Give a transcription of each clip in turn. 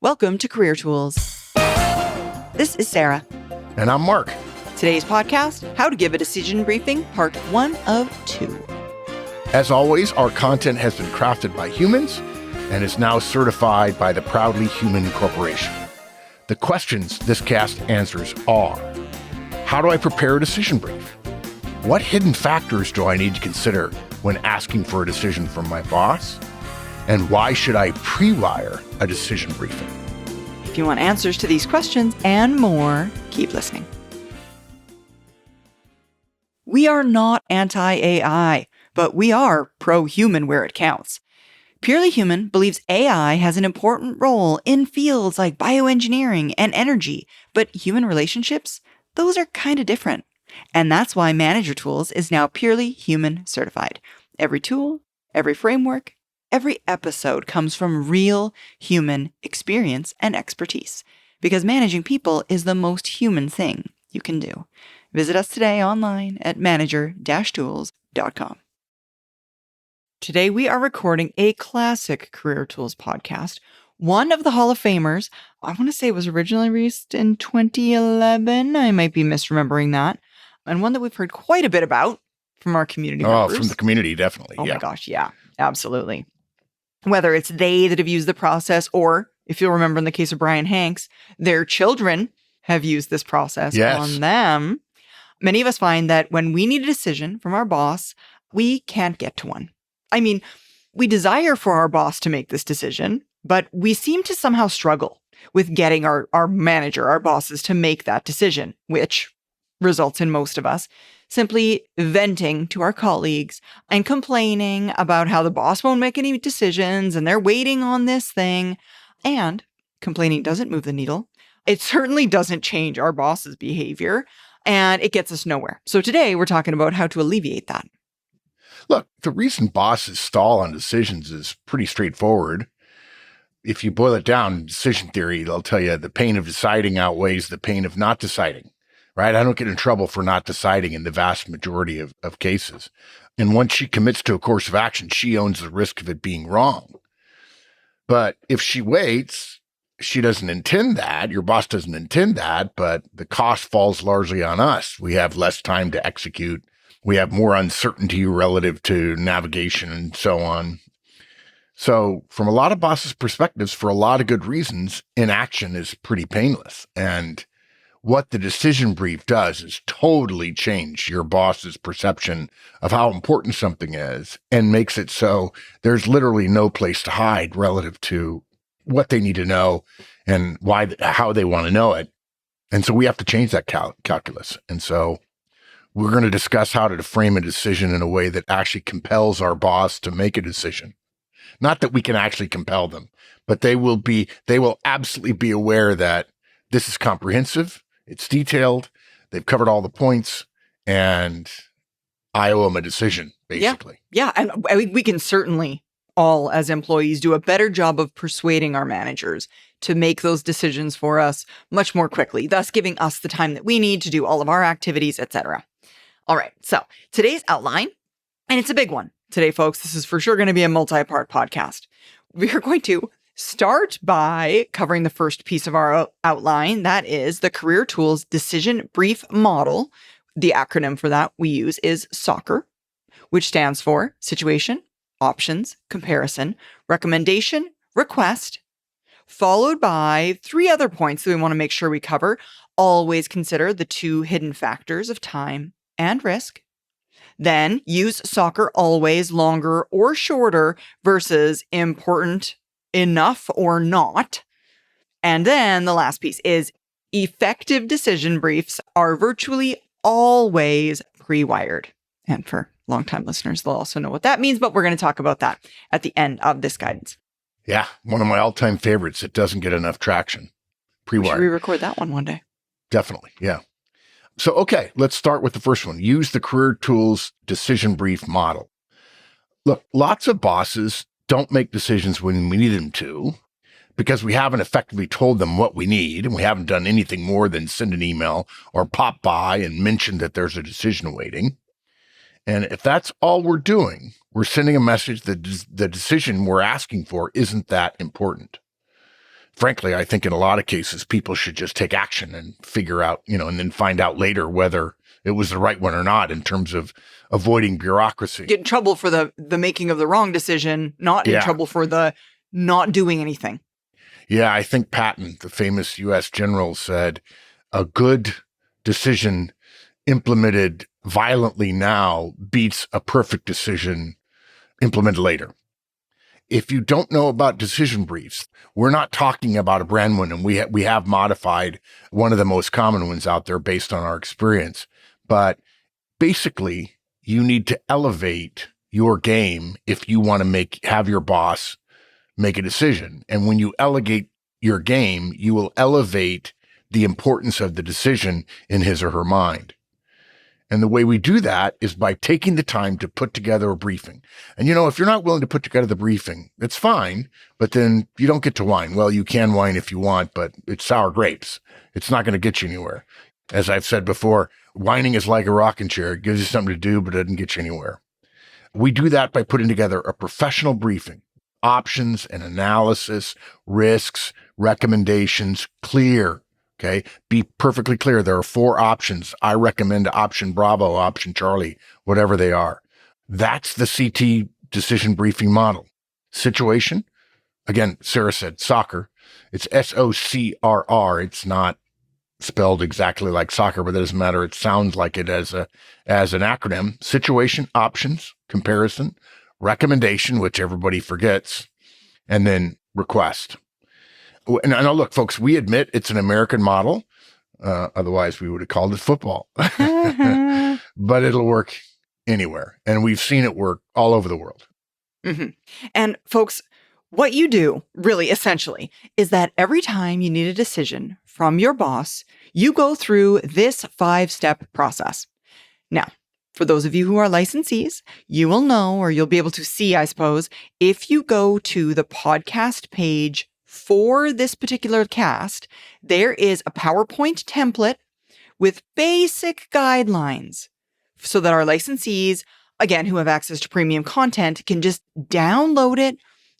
Welcome to Career Tools. This is Sarah. And I'm Mark. Today's podcast, How to Give a Decision Briefing, part 1 of 2. As always, our content has been crafted by humans and is now certified by the Proudly Human Corporation. The questions this cast answers are: how do I prepare a decision brief? What hidden factors do I need to consider when asking for a decision from my boss? And why should I pre-wire a decision briefing? If you want answers to these questions and more, keep listening. We are not anti-AI, but we are pro-human where it counts. Purely Human believes AI has an important role in fields like bioengineering and energy, but human relationships, those are kind of different. And that's why Manager Tools is now Purely Human certified. Every tool, every framework, every episode comes from real human experience and expertise, because managing people is the most human thing you can do. Visit us today online at manager-tools.com. Today we are recording a classic Career Tools podcast. One of the Hall of Famers, I want to say it was originally released in 2011. I might be misremembering that. And one that we've heard quite a bit about from our community members. From the community, definitely. Oh my gosh, yeah, absolutely. Whether it's they that have used the process, or if you'll remember in the case of Brian Hanks, their children have used this process on them. Many of us find that when we need a decision from our boss, we can't get to one. I mean, we desire for our boss to make this decision, but we seem to somehow struggle with getting our manager, our bosses, to make that decision, which results in most of us simply venting to our colleagues and complaining about how the boss won't make any decisions and they're waiting on this thing. And complaining doesn't move the needle. It certainly doesn't change our boss's behavior, and it gets us nowhere. So today we're talking about how to alleviate that. Look, the reason bosses stall on decisions is pretty straightforward. If you boil it down in decision theory, they'll tell you the pain of deciding outweighs the pain of not deciding. Right? I don't get in trouble for not deciding in the vast majority of cases. And once she commits to a course of action, she owns the risk of it being wrong. But if she waits, she doesn't intend that. Your boss doesn't intend that, but the cost falls largely on us. We have less time to execute. We have more uncertainty relative to navigation and so on. So from a lot of bosses' perspectives, for a lot of good reasons, inaction is pretty painless. And what the decision brief does is totally change your boss's perception of how important something is and makes it so there's literally no place to hide relative to what they need to know and how they want to know it. And so we have to change that calculus. And so we're going to discuss how to frame a decision in a way that actually compels our boss to make a decision. Not that we can actually compel them, but they will absolutely be aware that this is comprehensive. It's detailed. They've covered all the points, and I owe them a decision, basically. Yeah. And we can certainly all, as employees, do a better job of persuading our managers to make those decisions for us much more quickly, thus giving us the time that we need to do all of our activities, etc. All right. So today's outline, and it's a big one today, folks. This is for sure going to be a multi-part podcast. We are going to start by covering the first piece of our outline. That is the Career Tools Decision Brief Model. The acronym for that we use is SOCCR, which stands for Situation, Options, Comparison, Recommendation, Request, followed by 3 other points that we want to make sure we cover. Always consider the 2 hidden factors of time and risk. Then use SOCCR always, longer or shorter versus important enough or not. And then the last piece is effective decision briefs are virtually always pre-wired. And for longtime listeners, they'll also know what that means, but we're going to talk about that at the end of this guidance. Yeah, one of my all-time favorites. It doesn't get enough traction. Pre-wired. Should we record that one day? Definitely, yeah. So, okay, let's start with the first one. Use the Career Tools Decision Brief Model. Look, lots of bosses don't make decisions when we need them to because we haven't effectively told them what we need, and we haven't done anything more than send an email or pop by and mention that there's a decision waiting. And if that's all we're doing, we're sending a message that the decision we're asking for isn't that important. Frankly, I think in a lot of cases, people should just take action and figure out, and then find out later whether it was the right one or not in terms of avoiding bureaucracy. Get in trouble for the making of the wrong decision, not in trouble for the not doing anything. Yeah, I think Patton, the famous U.S. general, said a good decision implemented violently now beats a perfect decision implemented later. If you don't know about decision briefs, we're not talking about a brand one, and we have modified one of the most common ones out there based on our experience. But basically, you need to elevate your game if you want to have your boss make a decision. And when you elevate your game, you will elevate the importance of the decision in his or her mind. And the way we do that is by taking the time to put together a briefing. And, if you're not willing to put together the briefing, it's fine, but then you don't get to whine. Well, you can whine if you want, but it's sour grapes. It's not going to get you anywhere. As I've said before, whining is like a rocking chair. It gives you something to do, but it doesn't get you anywhere. We do that by putting together a professional briefing, options and analysis, risks, recommendations, clear. Okay. Be perfectly clear. There are 4 options. I recommend option Bravo, option Charlie, whatever they are. That's the CT decision briefing model. Situation. Again, Sarah said SOCCR. It's SOCCR. It's not spelled exactly like soccer, but that doesn't matter. It sounds like it as an acronym. Situation, options, comparison, recommendation, which everybody forgets, and then request. And I know, look, folks, we admit it's an American model. Otherwise, we would have called it football. But it'll work anywhere. And we've seen it work all over the world. Mm-hmm. And folks, what you do, really, essentially, is that every time you need a decision from your boss, you go through this 5-step process. Now, for those of you who are licensees, you will know, or you'll be able to see, I suppose, if you go to the podcast page for this particular cast, there is a PowerPoint template with basic guidelines so that our licensees, again, who have access to premium content, can just download it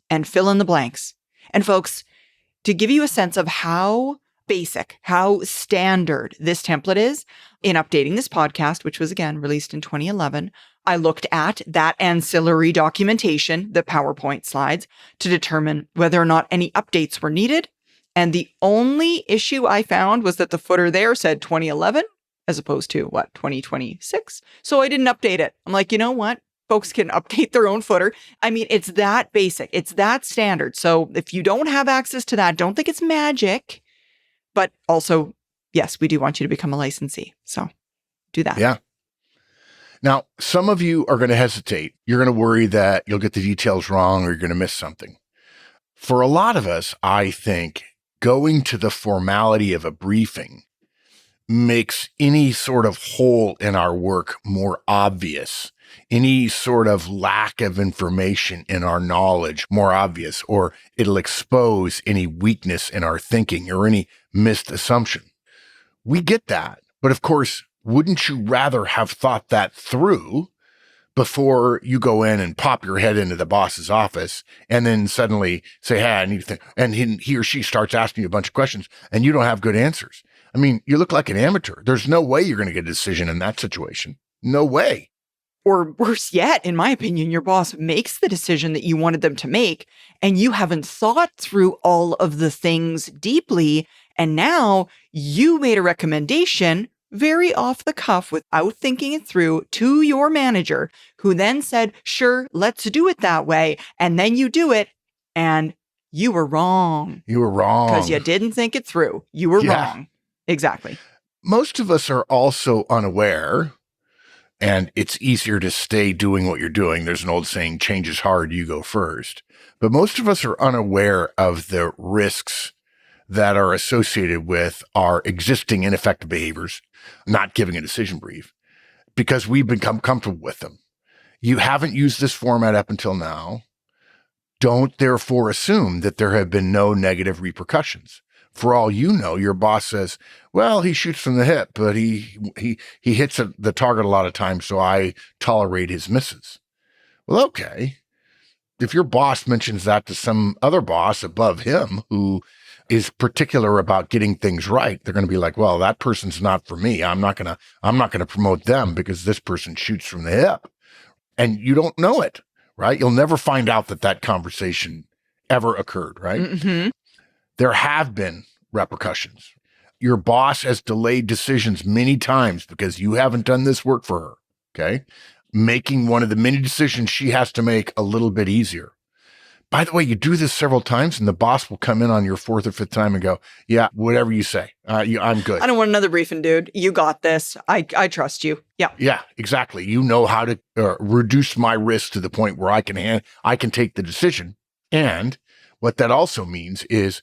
and fill in the blanks. And folks, to give you a sense of how basic, how standard this template is, in updating this podcast, which was again released in 2011, I looked at that ancillary documentation, the PowerPoint slides, to determine whether or not any updates were needed. And the only issue I found was that the footer there said 2011 as opposed to 2026. So I didn't update it. I'm like, you know what? Folks can update their own footer. I mean, it's that basic. It's that standard. So if you don't have access to that, don't think it's magic. But also, yes, we do want you to become a licensee. So do that. Yeah. Now, some of you are going to hesitate. You're going to worry that you'll get the details wrong or you're going to miss something. For a lot of us, I think going to the formality of a briefing makes any sort of hole in our work more obvious, any sort of lack of information in our knowledge more obvious, or it'll expose any weakness in our thinking or any missed assumption. We get that. But of course, wouldn't you rather have thought that through before you go in and pop your head into the boss's office and then suddenly say, hey, I need to think. And he or she starts asking you a bunch of questions and you don't have good answers. I mean, you look like an amateur. There's no way you're going to get a decision in that situation. No way. Or worse yet, in my opinion, your boss makes the decision that you wanted them to make, and you haven't thought through all of the things deeply. And now you made a recommendation very off the cuff without thinking it through to your manager, who then said, sure, let's do it that way. And then you do it and you were wrong. You were wrong. Because you didn't think it through. You were wrong. Exactly. Most of us are also unaware, and it's easier to stay doing what you're doing. There's an old saying, change is hard, you go first. But most of us are unaware of the risks that are associated with our existing ineffective behaviors, not giving a decision brief, because we've become comfortable with them. You haven't used this format up until now. Don't therefore assume that there have been no negative repercussions. For all you know, your boss says, well, he shoots from the hip, but he hits the target a lot of times, so I tolerate his misses. Well, okay. If your boss mentions that to some other boss above him who is particular about getting things right, they're going to be like, well, that person's not for me. I'm not going to promote them because this person shoots from the hip. And you don't know it, right? You'll never find out that conversation ever occurred, right? Mm-hmm. There have been repercussions. Your boss has delayed decisions many times because you haven't done this work for her, okay? Making one of the many decisions she has to make a little bit easier. By the way, you do this several times and the boss will come in on your fourth or fifth time and go, yeah, whatever you say, I'm good. I don't want another briefing, dude. You got this. I trust you. Yeah. Yeah, exactly. You know how to reduce my risk to the point where I can take the decision. And what that also means is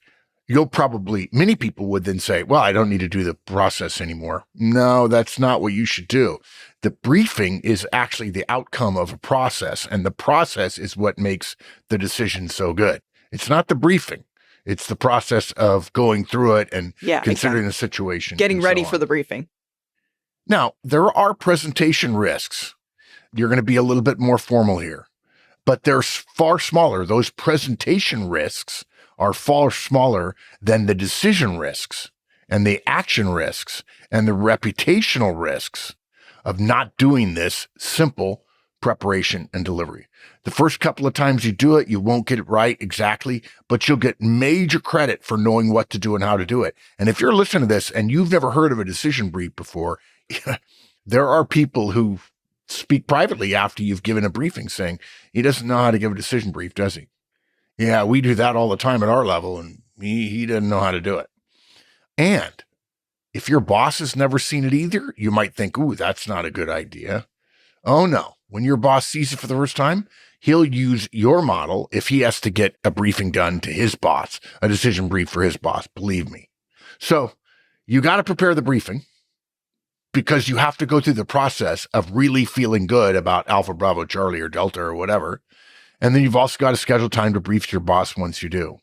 many people would then say, well, I don't need to do the process anymore. No, that's not what you should do. The briefing is actually the outcome of a process, and the process is what makes the decision so good. It's not the briefing. It's the process of going through it and considering the situation. Getting ready for the briefing. Now, there are presentation risks. You're going to be a little bit more formal here, but they're far smaller. Those presentation risks are far smaller than the decision risks and the action risks and the reputational risks of not doing this simple preparation and delivery. The first couple of times you do it, you won't get it right exactly, but you'll get major credit for knowing what to do and how to do it. And if you're listening to this and you've never heard of a decision brief before, there are people who speak privately after you've given a briefing saying, he doesn't know how to give a decision brief, does he? Yeah, we do that all the time at our level, and he doesn't know how to do it. And if your boss has never seen it either, you might think, ooh, that's not a good idea. Oh, no. When your boss sees it for the first time, he'll use your model if he has to get a briefing done to his boss, a decision brief for his boss, believe me. So you got to prepare the briefing because you have to go through the process of really feeling good about Alpha, Bravo, Charlie, or Delta, or whatever. And then you've also got to schedule time to brief your boss once you do.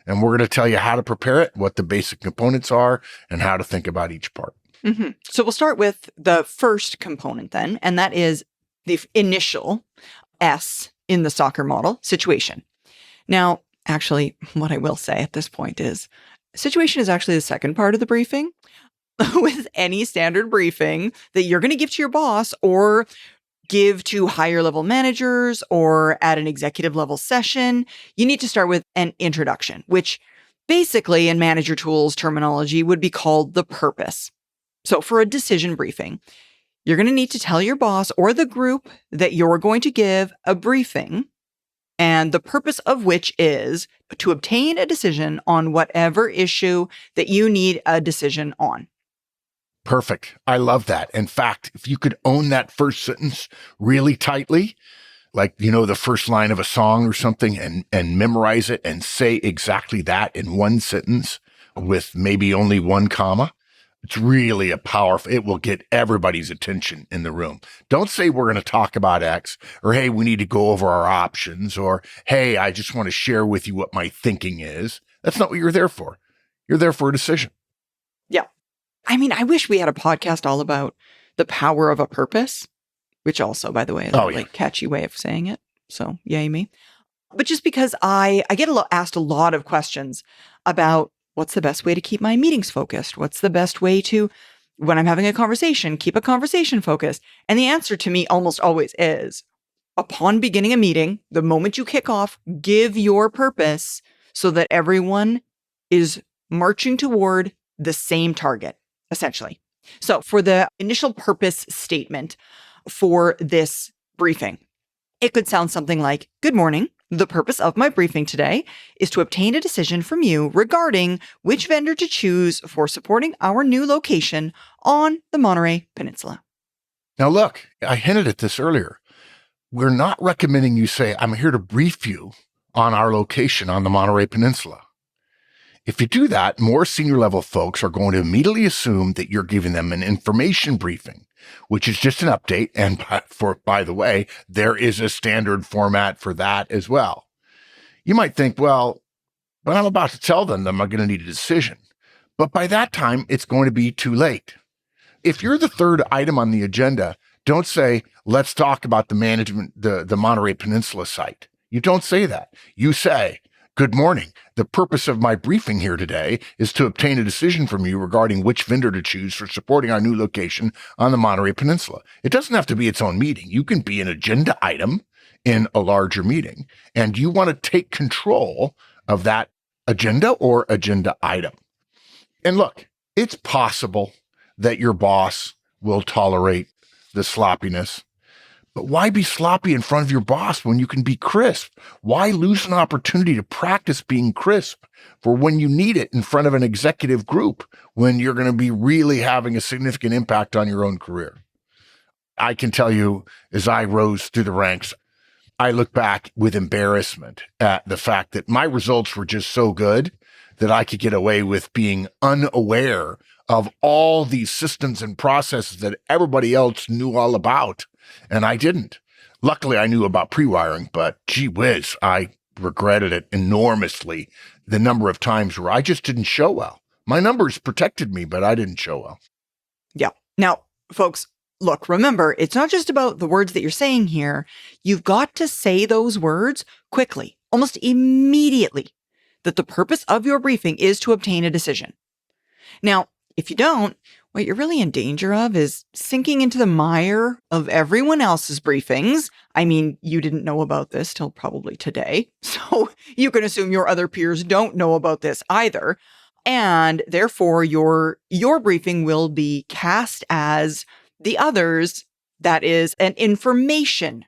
And we're going to tell you how to prepare it, what the basic components are, and how to think about each part. Mm-hmm. So we'll start with the first component then, and that is the initial S in the SOCCR model, situation. Now, actually, what I will say at this point is situation is actually the second part of the briefing. With any standard briefing that you're going to give to your boss or give to higher level managers or at an executive level session, you need to start with an introduction, which basically in manager tools terminology would be called the purpose. So for a decision briefing, you're going to need to tell your boss or the group that you're going to give a briefing, and the purpose of which is to obtain a decision on whatever issue that you need a decision on. Perfect. I love that. In fact, if you could own that first sentence really tightly, like, the first line of a song or something, and memorize it and say exactly that in one sentence with maybe only one comma, it's really it will get everybody's attention in the room. Don't say we're going to talk about X, or hey, we need to go over our options, or hey, I just want to share with you what my thinking is. That's not what you're there for. You're there for a decision. Yeah. I mean, I wish we had a podcast all about the power of a purpose, which also, by the way, is a really catchy way of saying it. So yay me. But just because I get asked a lot of questions about what's the best way to keep my meetings focused? What's the best way to, when I'm having a conversation, keep a conversation focused? And the answer to me almost always is, upon beginning a meeting, the moment you kick off, give your purpose so that everyone is marching toward the same target, essentially. So for the initial purpose statement for this briefing, it could sound something like, good morning. The purpose of my briefing today is to obtain a decision from you regarding which vendor to choose for supporting our new location on the Monterey Peninsula. Now, look, I hinted at this earlier. We're not recommending you say, I'm here to brief you on our location on the Monterey Peninsula. If you do that, more senior level folks are going to immediately assume that you're giving them an information briefing, which is just an update. And by the way, there is a standard format for that as well. You might think, well, but I'm about to tell them that I'm going to need a decision. But by that time, it's going to be too late. If you're the third item on the agenda, don't say, let's talk about the management, the Monterey Peninsula site. You don't say that. You say, Good morning. The purpose of my briefing here today is to obtain a decision from you regarding which vendor to choose for supporting our new location on the Monterey Peninsula. It doesn't have to be its own meeting. You can be an agenda item in a larger meeting, and you want to take control of that agenda or agenda item. And look, it's possible that your boss will tolerate the sloppiness. But why be sloppy in front of your boss when you can be crisp? Why lose an opportunity to practice being crisp for when you need it in front of an executive group, when you're going to be really having a significant impact on your own career? I can tell you, as I rose through the ranks, I look back with embarrassment at the fact that my results were just so good that I could get away with being unaware of all these systems and processes that everybody else knew all about. And I didn't. Luckily, I knew about pre-wiring, but gee whiz, I regretted it enormously the number of times where I just didn't show well. My numbers protected me, but I didn't show well. Yeah. Now, folks, look, remember, it's not just about the words that you're saying here. You've got to say those words quickly, almost immediately, that the purpose of your briefing is to obtain a decision. Now, if you don't, what you're really in danger of is sinking into the mire of everyone else's briefings. I mean, you didn't know about this till probably today, so you can assume your other peers don't know about this either. And therefore, your briefing will be cast as the others, that is an information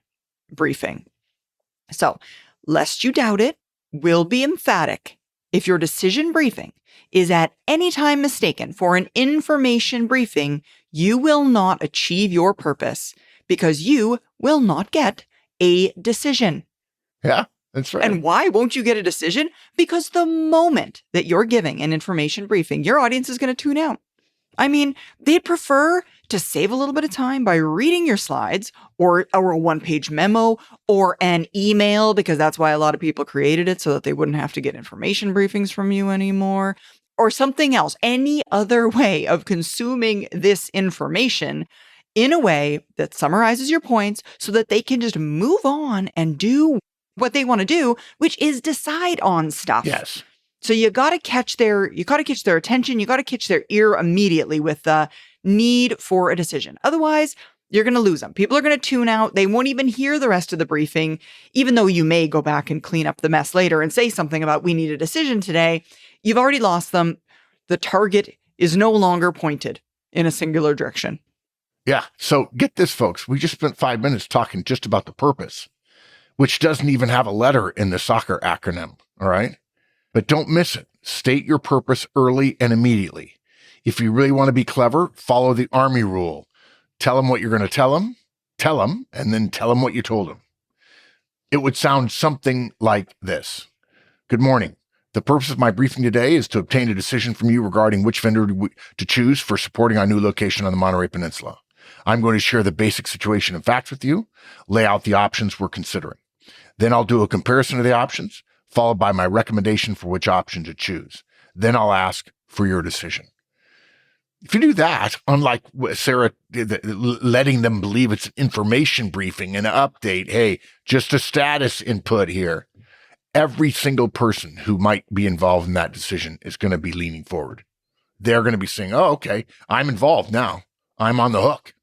briefing. So, lest you doubt it, we'll be emphatic. If your decision briefing is at any time mistaken for an information briefing, you will not achieve your purpose because you will not get a decision. Yeah, that's right. And why won't you get a decision? Because the moment that you're giving an information briefing, your audience is going to tune out. I mean, they'd prefer to save a little bit of time by reading your slides or a one-page memo or an email, because that's why a lot of people created it, so that they wouldn't have to get information briefings from you anymore, or something else, any other way of consuming this information in a way that summarizes your points so that they can just move on and do what they want to do, which is decide on stuff. Yes. So you got to catch their attention. You got to catch their ear immediately with the need for a decision. Otherwise, you're going to lose them. People are going to tune out. They won't even hear the rest of the briefing, even though you may go back and clean up the mess later and say something about, we need a decision today. You've already lost them. The target is no longer pointed in a singular direction. Yeah. So get this, folks. We just spent 5 minutes talking just about the purpose, which doesn't even have a letter in the SOCCR acronym. All right. But don't miss it. State your purpose early and immediately. If you really want to be clever, follow the Army rule. Tell them what you're going to tell them, and then tell them what you told them. It would sound something like this. Good morning. The purpose of my briefing today is to obtain a decision from you regarding which vendor to choose for supporting our new location on the Monterey Peninsula. I'm going to share the basic situation and facts with you, lay out the options we're considering. Then I'll do a comparison of the options, followed by my recommendation for which option to choose. Then I'll ask for your decision. If you do that, unlike Sarah, letting them believe it's an information briefing, an update, hey, just a status input here, every single person who might be involved in that decision is going to be leaning forward. They're going to be saying, oh, okay, I'm involved now. I'm on the hook.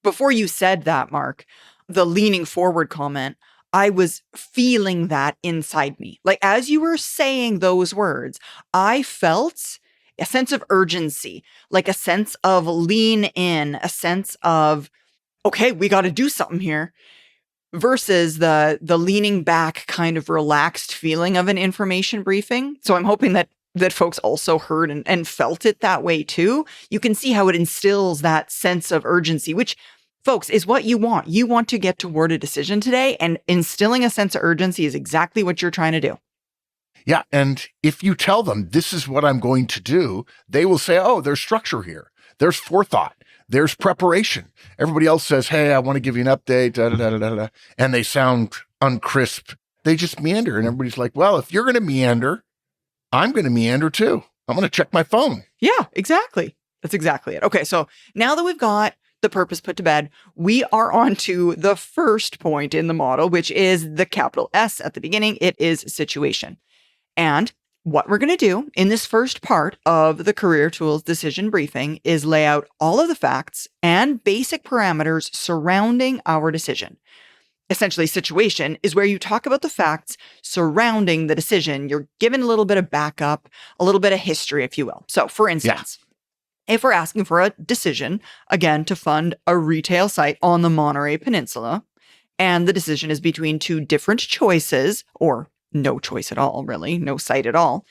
Before you said that, Mark, the leaning forward comment, I was feeling that inside me. Like, as you were saying those words, I felt a sense of urgency, like a sense of lean in, a sense of, okay, we got to do something here, versus the leaning back kind of relaxed feeling of an information briefing. So I'm hoping that folks also heard and felt it that way too. You can see how it instills that sense of urgency, which, folks, is what you want. You want to get toward a decision today, and instilling a sense of urgency is exactly what you're trying to do. Yeah. And if you tell them this is what I'm going to do, they will say, oh, there's structure here. There's forethought. There's preparation. Everybody else says, hey, I want to give you an update, da, da, da, da, da, and they sound uncrisp. They just meander. And everybody's like, well, if you're going to meander, I'm going to meander too. I'm going to check my phone. Yeah, exactly. That's exactly it. Okay. So now that we've got the purpose put to bed, we are on to the first point in the model, which is the capital S at the beginning. It is situation. And what we're going to do in this first part of the Career Tools decision briefing is lay out all of the facts and basic parameters surrounding our decision. Essentially, situation is where you talk about the facts surrounding the decision. You're given a little bit of backup, a little bit of history, if you will. So, for instance, if we're asking for a decision, again, to fund a retail site on the Monterey Peninsula, and the decision is between two different choices, or no choice at all, really, no site at all,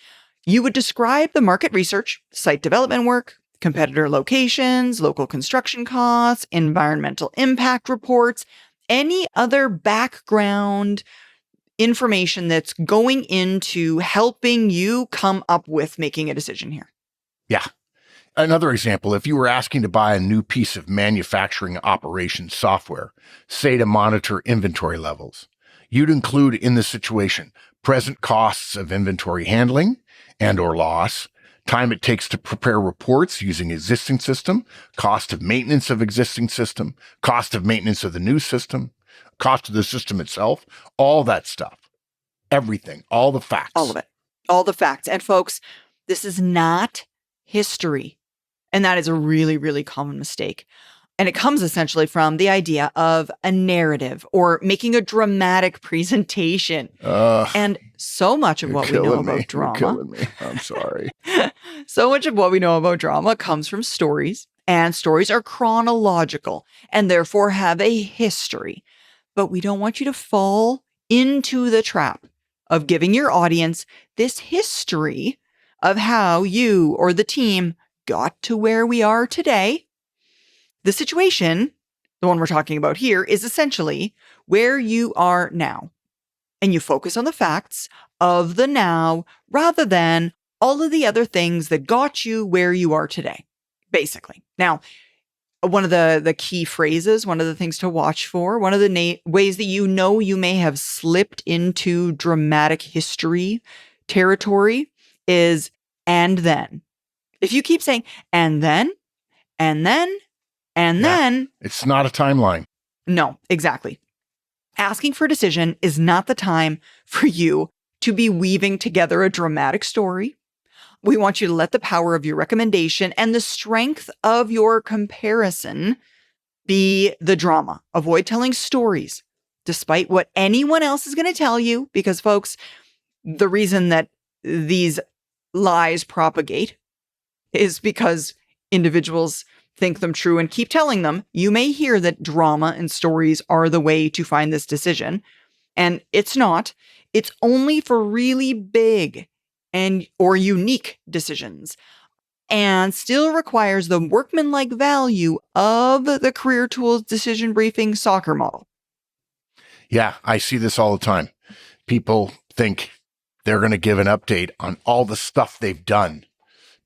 you would describe the market research, site development work, competitor locations, local construction costs, environmental impact reports, any other background information that's going into helping you come up with making a decision here. Yeah. Another example, if you were asking to buy a new piece of manufacturing operations software, say to monitor inventory levels, you'd include in the situation present costs of inventory handling and or loss, time it takes to prepare reports using existing system, cost of maintenance of existing system, cost of maintenance of the new system, cost of the system itself, all that stuff. Everything, all the facts. All of it. All the facts. And folks, this is not history. And that is a really, really common mistake. And it comes essentially from the idea of a narrative or making a dramatic presentation. And so much of what we know about drama. You're killing me. I'm sorry. So much of what we know about drama comes from stories. And stories are chronological and therefore have a history. But we don't want you to fall into the trap of giving your audience this history of how you or the team got to where we are today. The situation, the one we're talking about here, is essentially where you are now. And you focus on the facts of the now rather than all of the other things that got you where you are today, basically. Now, one of the key phrases, one of the things to watch for, one of the ways that you know you may have slipped into dramatic history territory is "and then." If you keep saying "and then," "and then," "and then," it's not a timeline. No, exactly. Asking for a decision is not the time for you to be weaving together a dramatic story. We want you to let the power of your recommendation and the strength of your comparison be the drama. Avoid telling stories, despite what anyone else is going to tell you, because, folks, the reason that these lies propagate is because individuals think them true and keep telling them. You may hear that drama and stories are the way to find this decision, and it's not. It's only for really big and or unique decisions, and still requires the workmanlike value of the Career Tools decision briefing SOCCR model. Yeah, I see this all the time. People think they're going to give an update on all the stuff they've done.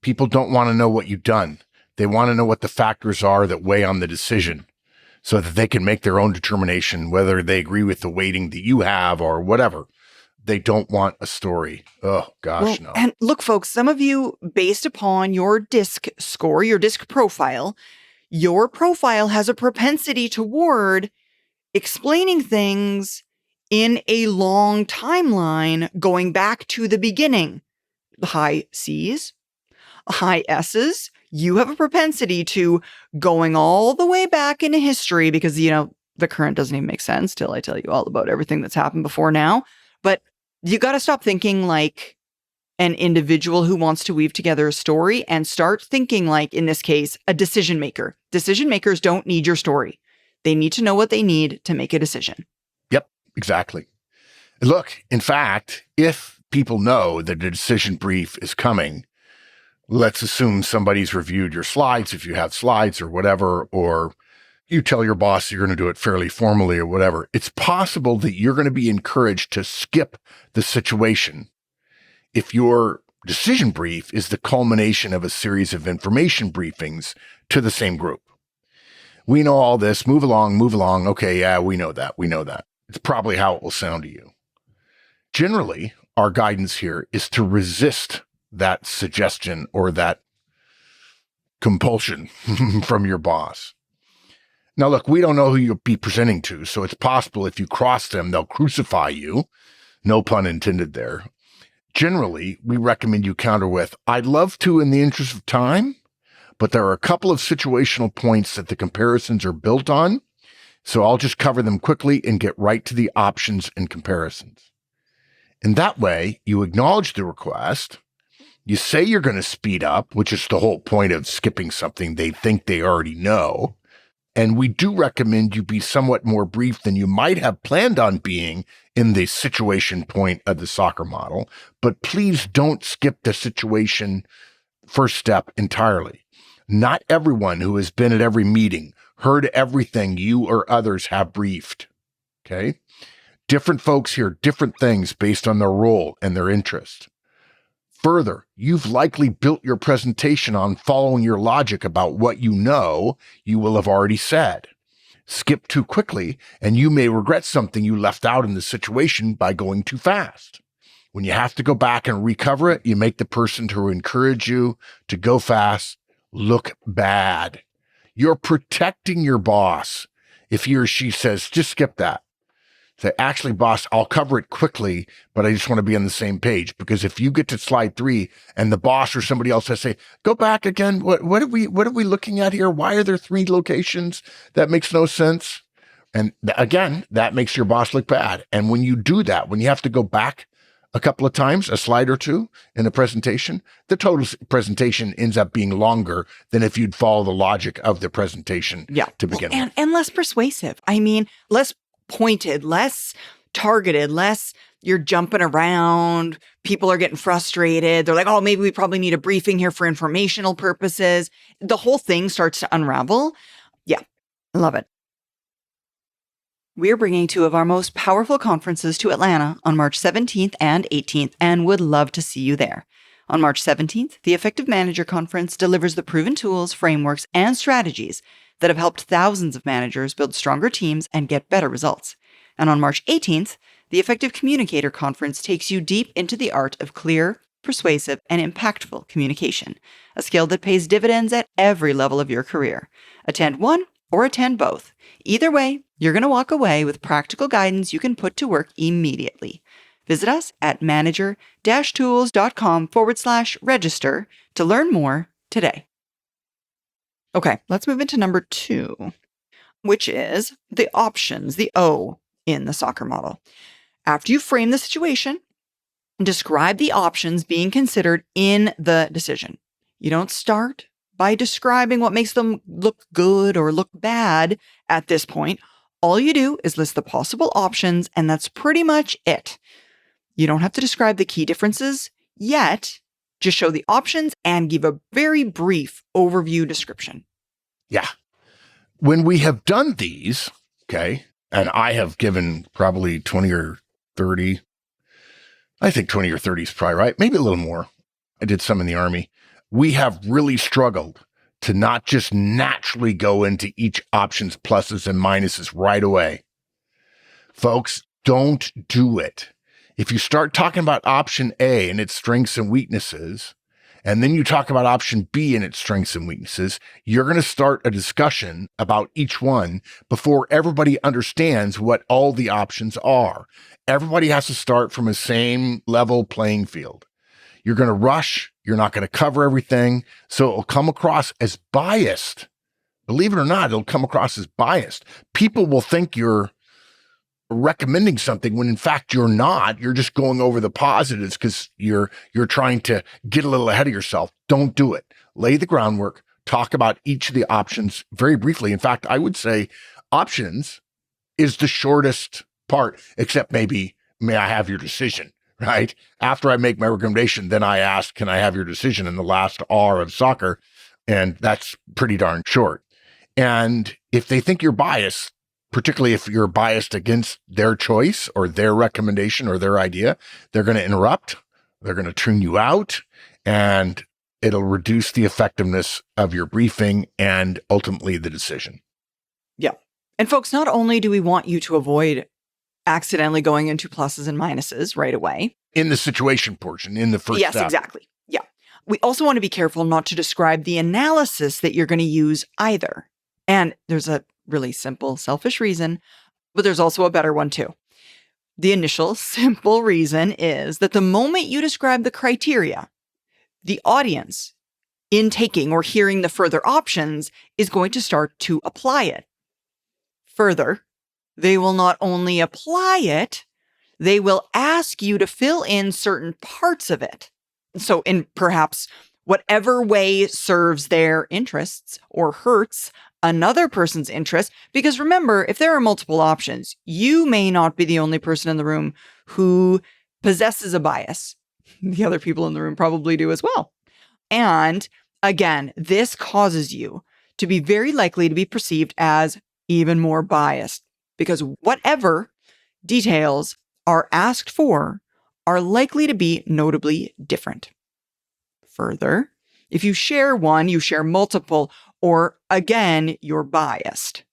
People don't want to know what you've done. They want to know what the factors are that weigh on the decision so that they can make their own determination, whether they agree with the weighting that you have or whatever. They don't want a story. Oh, gosh, no. And look, folks, some of you, based upon your DISC score, your DISC profile, your profile has a propensity toward explaining things in a long timeline going back to the beginning. The high C's, high S's. You have a propensity to going all the way back into history because, the current doesn't even make sense till I tell you all about everything that's happened before now. But you got to stop thinking like an individual who wants to weave together a story and start thinking like, in this case, a decision maker. Decision makers don't need your story. They need to know what they need to make a decision. Yep, exactly. Look, in fact, if people know that a decision brief is coming, let's assume somebody's reviewed your slides, if you have slides or whatever, or you tell your boss you're going to do it fairly formally or whatever. It's possible that you're going to be encouraged to skip the situation if your decision brief is the culmination of a series of information briefings to the same group. We know all this. Move along. Okay, yeah, we know that. It's probably how it will sound to you. Generally, our guidance here is to resist that suggestion or that compulsion from your boss. Now, look, we don't know who you'll be presenting to, so it's possible if you cross them, they'll crucify you. No pun intended there. Generally, we recommend you counter with, I'd love to in the interest of time, but there are a couple of situational points that the comparisons are built on, so I'll just cover them quickly and get right to the options and comparisons. In that way, you acknowledge the request, you say you're going to speed up, which is the whole point of skipping something they think they already know, and we do recommend you be somewhat more brief than you might have planned on being in the situation point of the SOCCR model, but please don't skip the situation first step entirely. Not everyone who has been at every meeting heard everything you or others have briefed. Okay? Different folks hear different things based on their role and their interest. Further, you've likely built your presentation on following your logic about what you know you will have already said. Skip too quickly, and you may regret something you left out in the situation by going too fast. When you have to go back and recover it, you make the person who encouraged you to go fast look bad. You're protecting your boss if he or she says, just skip that. Say, actually, boss, I'll cover it quickly, but I just want to be on the same page. Because if you get to slide 3 and the boss or somebody else has to say, go back again, what are we looking at here? Why are there 3 locations? That makes no sense. And again, that makes your boss look bad. And when you do that, when you have to go back a couple of times, a slide or 2 in a presentation, the total presentation ends up being longer than if you'd follow the logic of the presentation to begin with. And less persuasive. I mean, less pointed, less targeted, less you're jumping around. People are getting frustrated. They're like, oh, maybe we probably need a briefing here for informational purposes. The whole thing starts to unravel. Yeah, I love it. We're bringing 2 of our most powerful conferences to Atlanta on March 17th and 18th, and would love to see you there. On March 17th, the Effective Manager Conference delivers the proven tools, frameworks, and strategies that have helped thousands of managers build stronger teams and get better results. And on March 18th, the Effective Communicator Conference takes you deep into the art of clear, persuasive, and impactful communication, a skill that pays dividends at every level of your career. Attend one or attend both. Either way, you're going to walk away with practical guidance you can put to work immediately. Visit us at manager-tools.com/register to learn more today. Okay, let's move into number 2, which is the options, the O in the SOCCR model. After you frame the situation, describe the options being considered in the decision. You don't start by describing what makes them look good or look bad at this point. All you do is list the possible options, and that's pretty much it. You don't have to describe the key differences yet. Just show the options and give a very brief overview description. Yeah. When we have done these, okay, and I have given probably 20 or 30, I think 20 or 30 is probably right, maybe a little more. I did some in the Army. We have really struggled to not just naturally go into each option's pluses and minuses right away. Folks, don't do it. If you start talking about option A and its strengths and weaknesses, and then you talk about option B and its strengths and weaknesses, you're going to start a discussion about each one before everybody understands what all the options are. Everybody has to start from a same level playing field. You're going to rush. You're not going to cover everything. So it'll come across as biased. Believe it or not, it'll come across as biased. People will think you're recommending something when in fact you're not. You're just going over the positives because you're trying to get a little ahead of yourself. Don't do it. Lay the groundwork. Talk about each of the options very briefly. In fact, I would say options is the shortest part, except maybe, may I have your decision, right? After I make my recommendation, then I ask, can I have your decision in the last R of SOCCR? And that's pretty darn short. And if they think you're biased, particularly if you're biased against their choice or their recommendation or their idea, they're going to interrupt, they're going to tune you out, and it'll reduce the effectiveness of your briefing and ultimately the decision. Yeah. And folks, not only do we want you to avoid accidentally going into pluses and minuses right away. In the situation portion, in the first Yes, step. exactly. Yeah. We also want to be careful not to describe the analysis that you're going to use either. And there's a really simple, selfish reason, but there's also a better one too. The initial simple reason is that the moment you describe the criteria, the audience, in taking or hearing the further options, is going to start to apply it. Further, they will not only apply it, they will ask you to fill in certain parts of it. So in perhaps whatever way serves their interests or hurts another person's interest. Because remember, if there are multiple options, you may not be the only person in the room who possesses a bias. The other people in the room probably do as well. And again, this causes you to be very likely to be perceived as even more biased, because whatever details are asked for are likely to be notably different. Further, if you share one, you share multiple, or again, you're biased.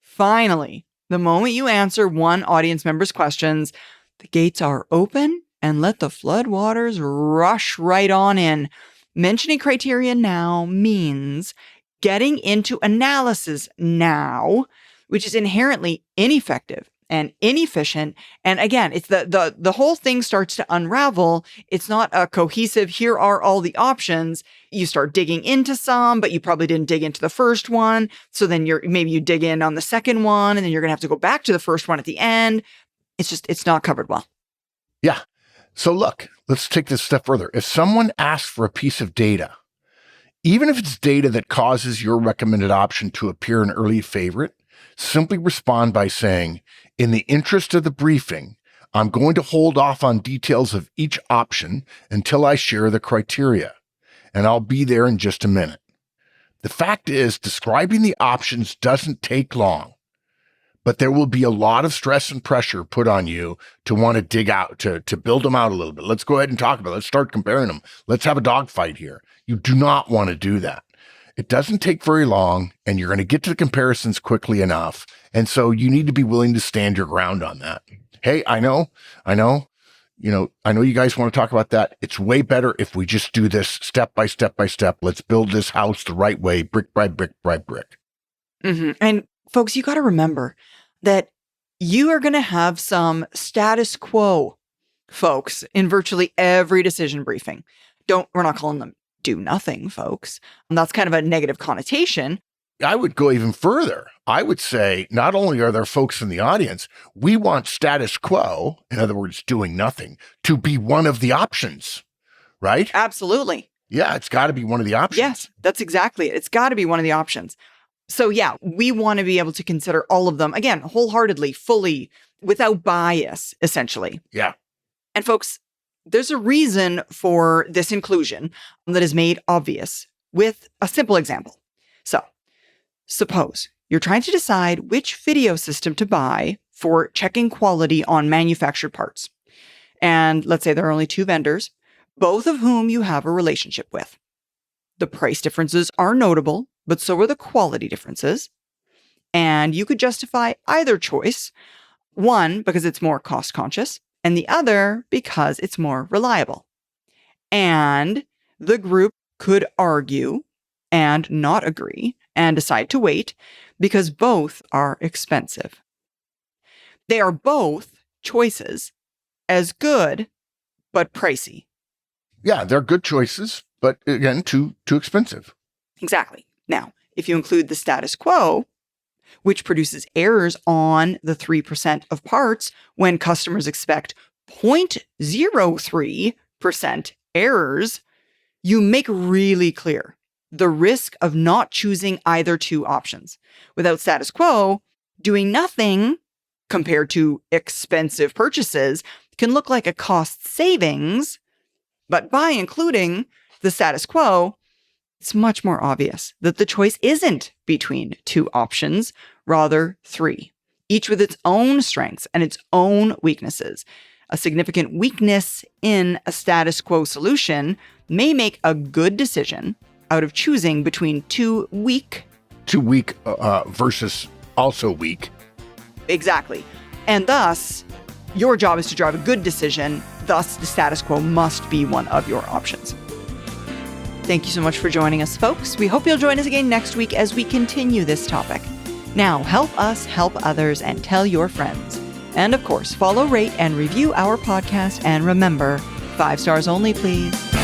Finally, the moment you answer one audience member's questions, the gates are open and let the floodwaters rush right on in. Mentioning criteria now means getting into analysis now, which is inherently ineffective and inefficient. And again, it's the whole thing starts to unravel. It's not a cohesive, here are all the options. You start digging into some, but you probably didn't dig into the first one. So then maybe you dig in on the second one, and then you're going to have to go back to the first one at the end. It's not covered well. Yeah. So look, let's take this a step further. If someone asks for a piece of data, even if it's data that causes your recommended option to appear an early favorite, simply respond by saying, in the interest of the briefing, I'm going to hold off on details of each option until I share the criteria, and I'll be there in just a minute. The fact is, describing the options doesn't take long, but there will be a lot of stress and pressure put on you to want to dig out, to build them out a little bit. Let's go ahead and talk about it. Let's start comparing them. Let's have a dogfight here. You do not want to do that. It doesn't take very long, and you're going to get to the comparisons quickly enough. And so you need to be willing to stand your ground on that. Hey, I know you guys want to talk about that. It's way better if we just do this step by step by step. Let's build this house the right way, brick by brick by brick. Mm-hmm. And folks, you got to remember that you are going to have some status quo folks in virtually every decision briefing. We're not calling them do nothing folks. And that's kind of a negative connotation. I would go even further. I would say not only are there folks in the audience, we want status quo, in other words, doing nothing, to be one of the options, right? Absolutely. Yeah, it's got to be one of the options. Yes, that's exactly it. It's got to be one of the options. So yeah, we want to be able to consider all of them, again, wholeheartedly, fully, without bias, essentially. Yeah. And folks, there's a reason for this inclusion that is made obvious with a simple example. So, suppose you're trying to decide which video system to buy for checking quality on manufactured parts. And let's say there are only two vendors, both of whom you have a relationship with. The price differences are notable, but so are the quality differences. And you could justify either choice, one because it's more cost conscious, and the other because it's more reliable. And the group could argue and not agree and decide to wait because both are expensive. They are both choices as good, but pricey. Yeah, they're good choices, but again, too expensive. Exactly. Now, if you include the status quo, which produces errors on the 3% of parts when customers expect 0.03% errors, you make really clear the risk of not choosing either two options. Without status quo, doing nothing compared to expensive purchases can look like a cost savings, but by including the status quo, it's much more obvious that the choice isn't between two options, rather three, each with its own strengths and its own weaknesses. A significant weakness in a status quo solution may make a good decision out of choosing between two weak versus also weak. Exactly. And thus, your job is to drive a good decision. Thus, the status quo must be one of your options. Thank you so much for joining us, folks. We hope you'll join us again next week as we continue this topic. Now, help us help others and tell your friends. And of course, follow, rate, and review our podcast. And remember, 5 stars only, please.